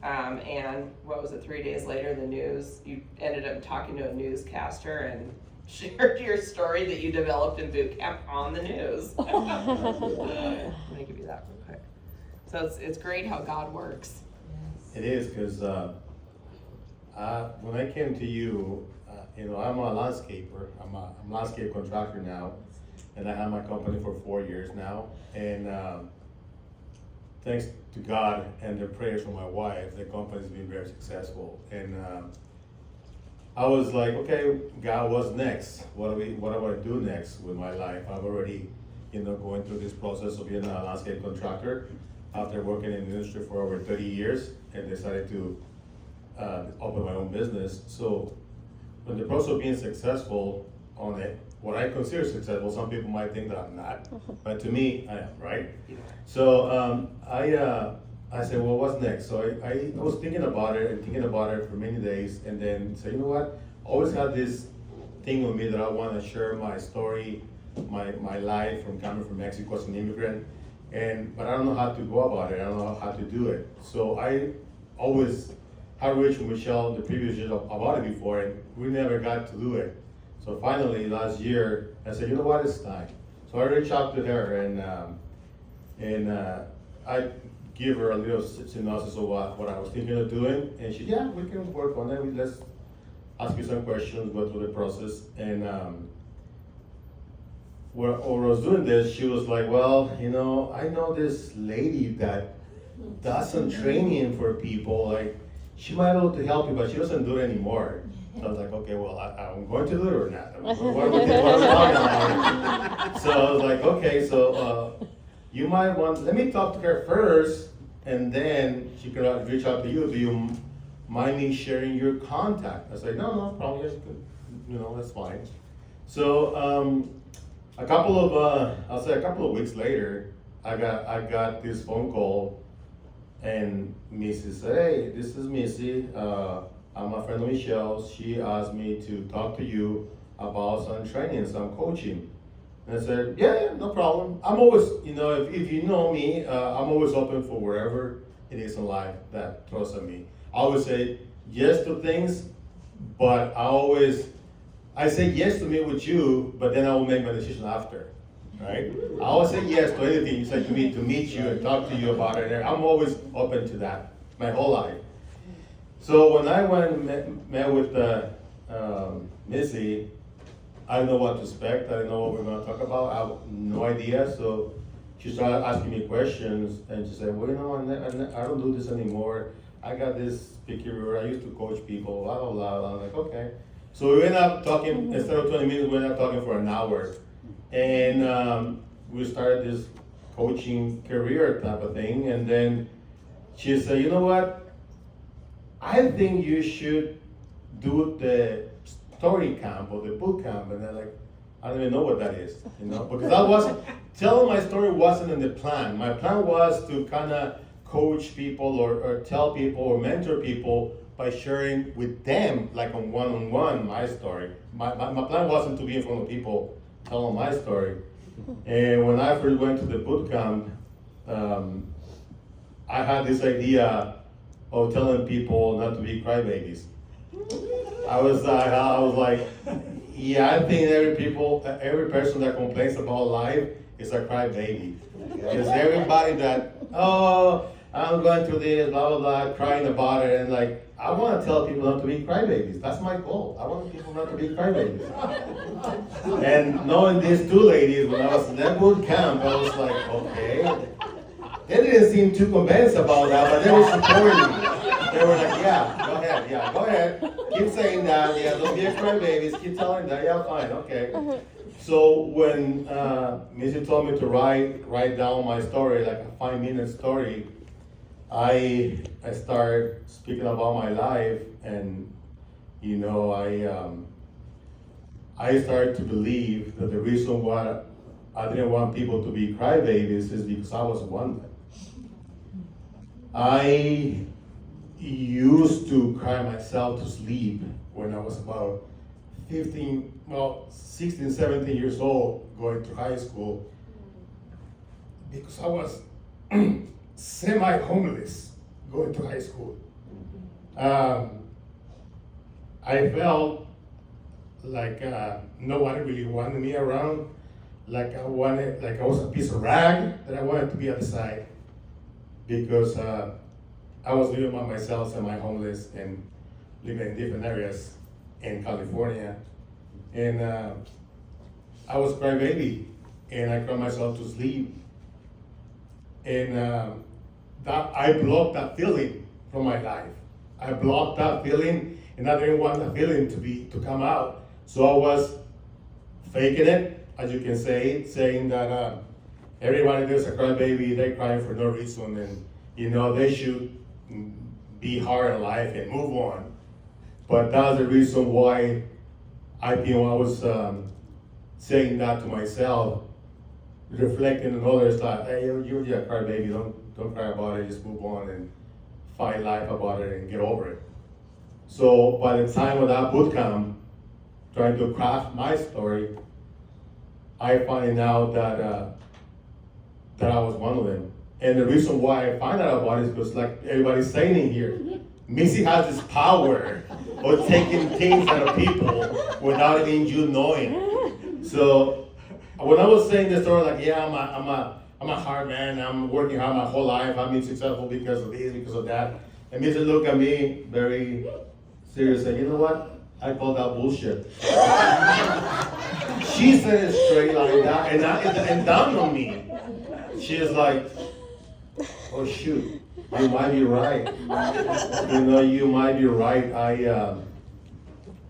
And what was it, 3 days later, you ended up talking to a newscaster and shared your story that you developed in boot camp on the news. I'm gonna give you that real quick. So it's great how God works. It is, because when I came to you, I'm a landscaper. I'm a landscape contractor now, and I have my company for 4 years now. And thanks to God and the prayers from my wife, the company's been very successful. And I was like, okay, God, what's next? What do I do next with my life? I've already, going through this process of being a landscape contractor after working in the industry for over 30 years, and decided to open my own business. So when the process of being successful on it, what I consider successful, some people might think that I'm not, but to me, I am, right? So I said, well, what's next? So I was thinking about it for many days, and then said, you know what? I always had this thing with me that I want to share my story, my life from coming from Mexico as an immigrant, but I don't know how to go about it. I don't know how to do it. So I always had reached with Michelle the previous year about it before, and we never got to do it. So finally, last year, I said, you know what, it's time. So I reached out to her, and I give her a little synopsis of what I was thinking of doing, and she, yeah, we can work on it. Let's ask you some questions, go through the process. And when I was doing this, she was like, well, I know this lady that does some training for people, like, she might be able to help you, but she doesn't do it anymore. So I was like, okay, well, I'm going to do it or not? What are we talking about? So I was like, okay, so you might let me talk to her first, and then she can reach out to you. Do you mind me sharing your contact? I said, no problem, yes, that's fine. So a couple of weeks later, I got this phone call, and Missy said, hey, this is Missy. I'm a friend of Michelle's. She asked me to talk to you about some training, some coaching. And I said, yeah, no problem. I'm always, if you know me, I'm always open for wherever it is in life that throws at me. I always say yes to things, but I say yes to meet with you, but then I will make my decision after, right? I always say yes to anything you say to me, to meet you and talk to you about it. I'm always open to that, my whole life. So when I went and met with Missy, I didn't know what to expect. I didn't know what we were going to talk about. I have no idea. So she started asking me questions, and she said, well, I don't do this anymore. I got this career. I used to coach people, blah, blah, blah. I was like, okay. So we ended up talking, instead of 20 minutes, we ended up talking for an hour. And we started this coaching career type of thing. And then she said, you know what? I think you should do the story camp or the boot camp. And I'm like, I don't even know what that is, because telling my story wasn't in the plan. My plan was to kind of coach people or tell people or mentor people by sharing with them, like on one-on-one, my story. My plan wasn't to be in front of people telling my story. And when I first went to the boot camp, I had this idea of telling people not to be crybabies. I was like, yeah, I think every person that complains about life is a crybaby. Because everybody that, I'm going through this, blah, blah, blah, crying about it, and like, I want to tell people not to be crybabies. That's my goal. I want people not to be crybabies. And knowing these two ladies, when I was in that boot camp, I was like, okay. They didn't seem too convinced about that, but they were supporting me. They were like, yeah, go ahead. Keep saying that, yeah, don't be a crybabies, keep telling that, yeah, fine, okay. So when Missy told me to write down my story, like a 5-minute story, I started speaking about my life, and I started to believe that the reason why I didn't want people to be crybabies is because I was one. I used to cry myself to sleep when I was about 16, 17 years old, going to high school, because I was semi-homeless going to high school. I felt like nobody really wanted me around. Like I was a piece of rag that I wanted to be at the side because I was living by myself, semi-homeless, and living in different areas in California. And I was a crybaby, and I cried myself to sleep. And that I blocked that feeling from my life. I blocked that feeling, and I didn't want that feeling to come out. So I was faking it, as you can say, saying that everybody that's a crybaby, they're crying for no reason, and they should be hard in life and move on. But that's the reason why I was saying that to myself, reflecting on others, like, hey, you're just a crybaby, don't cry about it, just move on and fight life about it and get over it. So by the time of that boot camp, trying to craft my story, I find out that I was one of them. And the reason why I find out about it is because, like everybody's saying in here, Missy has this power of taking things out of people without even you knowing. So when I was saying this story, like, yeah, I'm a hard man, I'm working hard my whole life, I've been successful because of this, because of that. And Missy looked at me very serious and you know what? I call that bullshit. She said it straight like that, and down on me. She's like, oh shoot, you might be right. You might be right.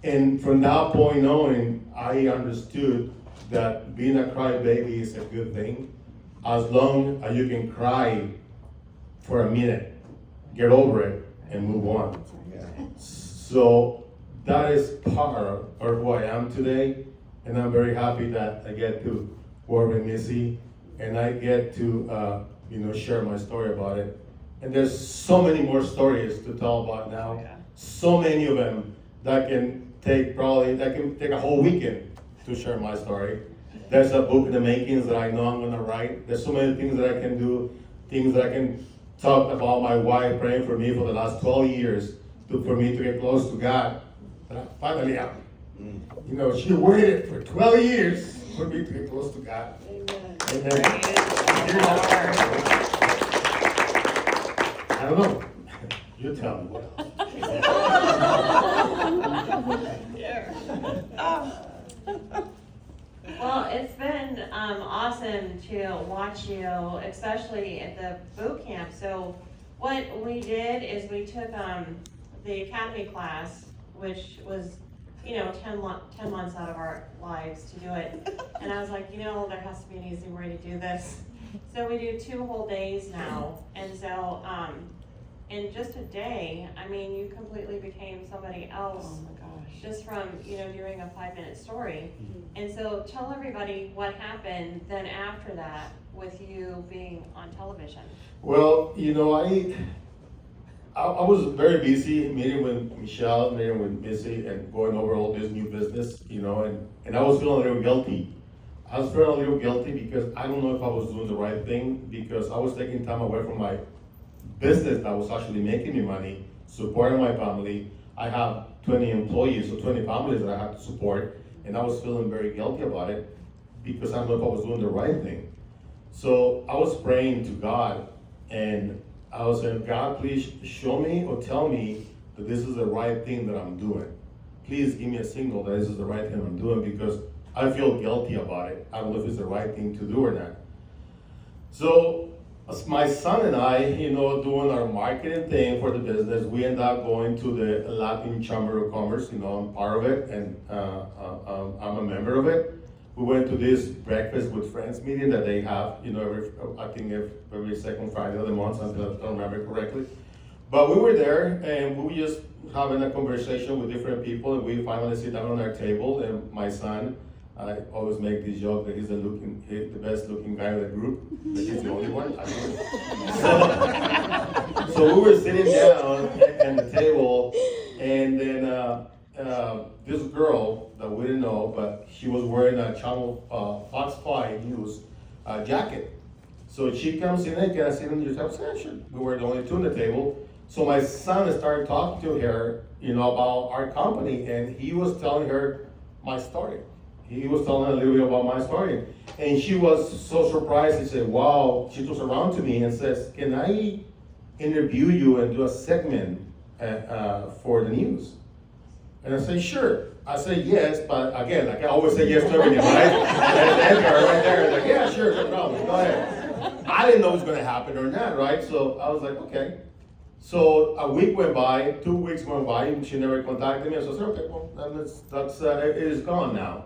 And from that point on, I understood that being a crybaby is a good thing, as long as you can cry for a minute, get over it, and move on. So that is part of who I am today, and I'm very happy that I get to work with Missy, and I get to share my story about it. And there's so many more stories to tell about now. Yeah. So many of them that can take a whole weekend to share my story. There's a book in the makings that I know I'm gonna write. There's so many things that I can do, things that I can talk about my wife praying for me for the last 12 years for me to get close to God. And I finally am. She waited for 12 years for me to get close to God. Amen. And then, I don't know. You tell me what else. Well, it's been awesome to watch you, especially at the boot camp. So what we did is we took the academy class, which was 10 months out of our lives to do it. And I was like, there has to be an easy way to do this. So we do 2 whole days now. And so in just a day, you completely became somebody else. Oh my gosh. Just from, doing a 5-minute story. And so tell everybody what happened then after that with you being on television. Well, I was very busy meeting with Michelle, meeting with Missy, and going over all this new business, and I was feeling a little guilty. I was feeling a little guilty because I don't know if I was doing the right thing, because I was taking time away from my business that was actually making me money, supporting my family. I have 20 employees, so 20 families that I have to support, and I was feeling very guilty about it because I don't know if I was doing the right thing. So I was praying to God, and I was saying, God, please show me or tell me that this is the right thing that I'm doing. Please give me a signal that this is the right thing I'm doing, because I feel guilty about it. I don't know if it's the right thing to do or not. So as my son and I, doing our marketing thing for the business, we end up going to the Latin Chamber of Commerce. I'm part of it, and I'm a member of it. We went to this breakfast with friends meeting that they have, every second Friday of the month, I don't remember correctly. But we were there, and we were just having a conversation with different people, and we finally sit down on our table, and my son, I always make this joke that he's the best looking guy in the group, but he's the only one. So we were sitting down at the table, and then this girl that we didn't know, but she was wearing a Channel Fox 5 News jacket. So she comes in, hey, can I sit on your table? I said, sure. We were the only 2 on the table, So my son started talking to her, about our company, and he was telling her my story. He was telling her a little bit about my story. And she was so surprised. She said, wow, she turns around to me and says, can I interview you and do a segment for the news? And I said, sure. I said, yes, but again, like I always say yes to everything, right? And Edgar right there, like, yeah, sure, no problem, go ahead. I didn't know it was gonna happen or not, right? So I was like, okay. So a week went by, 2 weeks went by, and she never contacted me. So I said, okay, well, then it is gone now.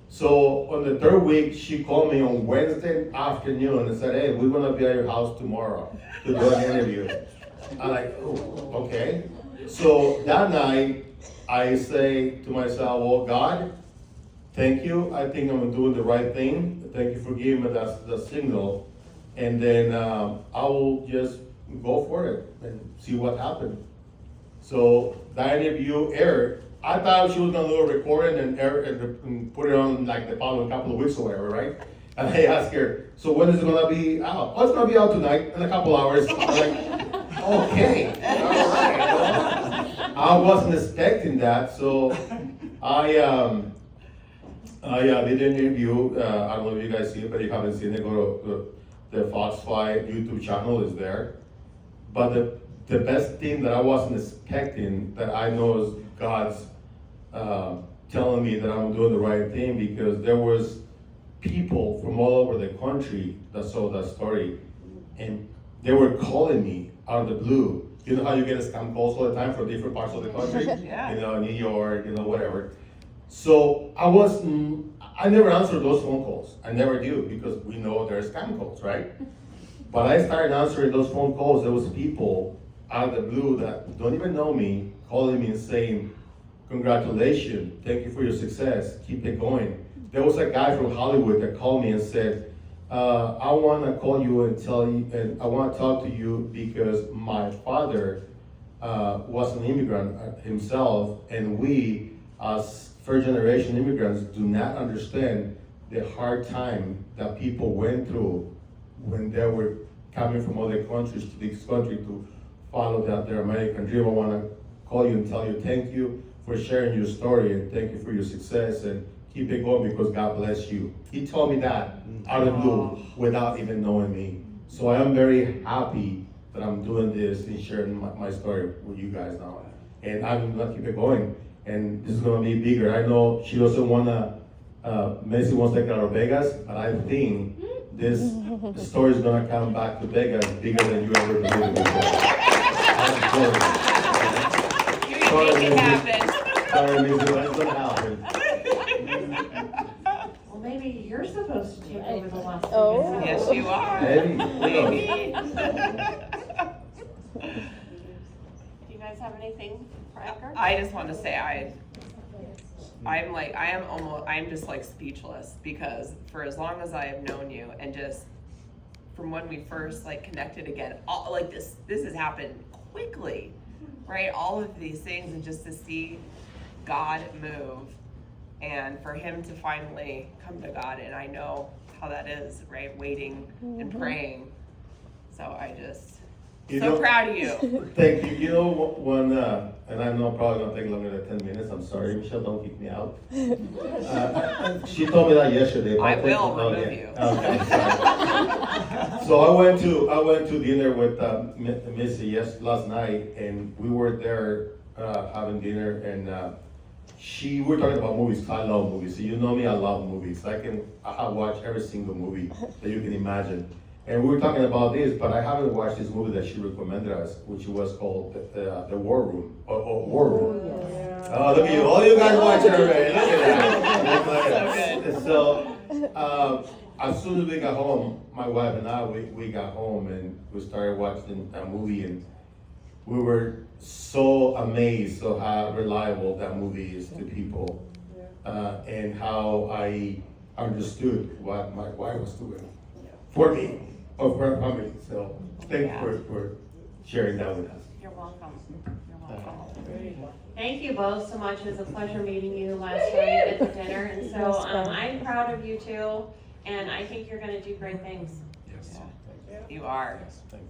So on the third week, she called me on Wednesday afternoon and said, hey, we're gonna be at your house tomorrow to do an interview. I'm like, oh, okay. So that night, I say to myself, well, God, thank you. I think I'm doing the right thing. Thank you for giving me the signal. And then I will just go for it and see what happens. So that interview aired. I thought she was gonna do a recording and air and put it on like the following couple of weeks or whatever, right? And I asked her, so when is it gonna be out? Oh, it's gonna be out tonight in a couple hours. I'm like, okay, all right. Well, I wasn't expecting that, so I did an interview. I don't know if you guys see it, but if you haven't seen it, go to the Fox 5 YouTube channel is there. But the best thing that I wasn't expecting, that I know is God's telling me that I'm doing the right thing, because there was people from all over the country that saw that story, and they were calling me out of the blue. You know how you get scam calls all the time from different parts of the country? Yeah. New York, whatever. So I never answered those phone calls. I never do, because we know they're scam calls, right? But I started answering those phone calls. There was people out of the blue that don't even know me, calling me and saying, congratulations, thank you for your success, keep it going. There was a guy from Hollywood that called me and said, I want to call you and tell you, and I want to talk to you because my father was an immigrant himself, and we, as first generation immigrants, do not understand the hard time that people went through when they were coming from other countries to this country to follow their American dream. I want to call you and tell you thank you for sharing your story, and thank you for your success, and keep it going because God bless you. He told me that out of the blue without even knowing me. So I am very happy that I'm doing this and sharing my story with you guys now. And I'm gonna keep it going. And this is gonna be bigger. I know she doesn't wanna, Messi wants to take it out of Vegas, but I think this story is gonna come back to Vegas bigger than you ever believed before. You make it happen. Sorry, Messi, that's gonna happen. Well, maybe you're supposed to take over the Las Vegas. Oh. Yes, you are. Maybe. Maybe. Do you guys have anything for Edgar? I just want to say I'm just like speechless, because for as long as I have known you, and just from when we first like connected again, all like this has happened quickly, right? All of these things, and just to see God move, and for him to finally come to God, and I know how that is, right? Waiting and praying. So I just proud of you. Thank you. You know, when, and I know I'm probably gonna take longer than 10 minutes. I'm sorry, Michelle, don't kick me out. She told me that yesterday. But I will oh, remove yeah. you. Okay, sorry. So I went to dinner with Missy last night, and we were there having dinner, and we were talking about movies. I love movies. So you know me, I love movies. I have watched every single movie that you can imagine. And we were talking about this, but I haven't watched this movie that she recommended us, which was called The War Room. War Room. Oh, look at you. All you guys watching already. Look at that. So, as soon as we got home, my wife and I, we got home and we started watching a movie, and we were so amazed of how reliable that movie is to people, and how I understood what my wife was doing for me, or for her family. So thank you for sharing that with us. You're welcome. You're welcome. Thank you both so much. It was a pleasure meeting you last night at the dinner. And so I'm proud of you too, and I think you're going to do great things. Yes. You are. Thanks.